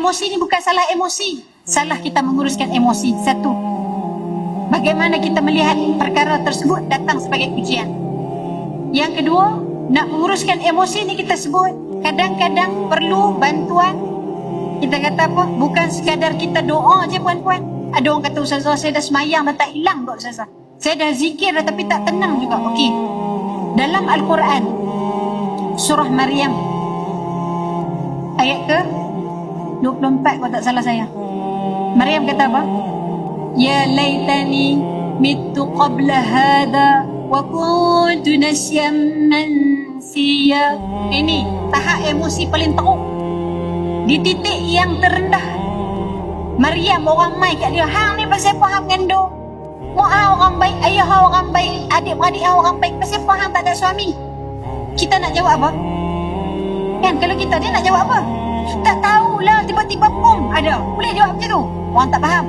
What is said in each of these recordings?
Emosi ni bukan salah emosi. Salah kita menguruskan emosi. Satu. Bagaimana kita melihat perkara tersebut datang sebagai ujian. Yang kedua, nak menguruskan emosi ni kita sebut kadang-kadang perlu bantuan. Kita kata apa? Bukan sekadar kita doa je puan-puan. Ada orang kata, Ustazah saya dah semayang dah tak hilang kok Ustazah. Saya dah zikir dah tapi tak tenang juga. Okey. Dalam Al-Quran surah Maryam ayat ke 24 kalau tak salah saya. Maryam kata apa? Ya laitani mittu qabla hadha wa kuntu nasyan mansiya. Ini tahap emosi paling teruk. Di titik yang terendah, Maryam orang mai kat dia, hang ni pasal apa hang mengandung? Mak orang baik, ayah orang baik, adik-beradik orang baik, pasal apa hang tak ada suami? Kita nak jawab apa? Kan kalau kita dia nak jawab apa? Tak tahulah, tiba-tiba pum ada. Boleh jawab macam tu? Orang tak faham.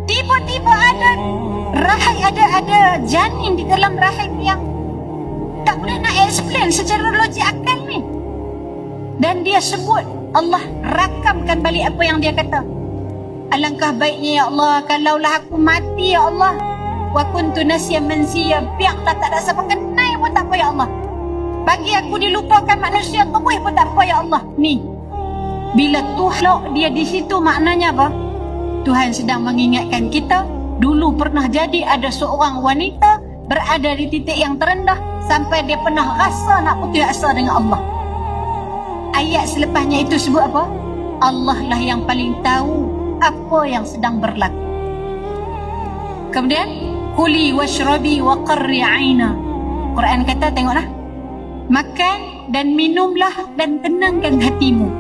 Tiba-tiba ada rahim, ada janin di dalam rahim yang tak boleh nak explain secara logik akal ni. Dan dia sebut, Allah rakamkan balik apa yang dia kata. Alangkah baiknya ya Allah kalaulah aku mati ya Allah. Wa kuntu nasyan mansiya. Biarlah tak ada siapa kenal pun tak apa ya Allah. Bagi aku dilupakan manusia terus pun tak apa ya Allah. Ni, bila Tuhan dia di situ maknanya apa? Tuhan sedang mengingatkan kita, dulu pernah jadi ada seorang wanita berada di titik yang terendah sampai dia pernah rasa nak putus asa dengan Allah. Ayat selepasnya itu sebut apa? Allah lah yang paling tahu apa yang sedang berlaku. Kemudian kuli washrabi wa qarri aina. Quran kata tengoklah, makan dan minumlah dan tenangkan hatimu.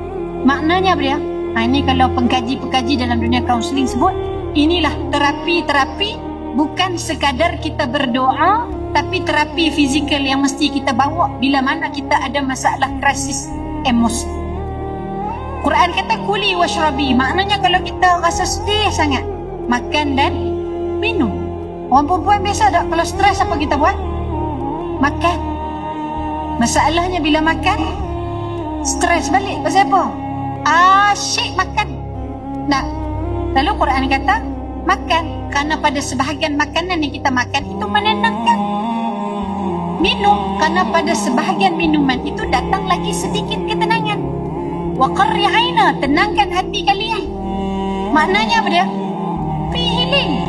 Maknanya apa dia? Ini kalau pengkaji-pengkaji dalam dunia kaunseling sebut, inilah terapi-terapi, bukan sekadar kita berdoa, tapi terapi fizikal yang mesti kita bawa bila mana kita ada masalah krisis emosi. Quran kata kuli washrabi, maknanya kalau kita rasa sedih sangat, makan dan minum. Orang perempuan biasa tak, kalau stres apa kita buat? Makan. Masalahnya bila makan, stres balik. Pasal apa? Asyik makan. Nah, lalu Quran kata makan, kerana pada sebahagian makanan yang kita makan itu menenangkan. Minum, kerana pada sebahagian minuman itu datang lagi sedikit ketenangan. Wa qarri aina, tenangkan hati kalian. Maknanya apa dia? Healing.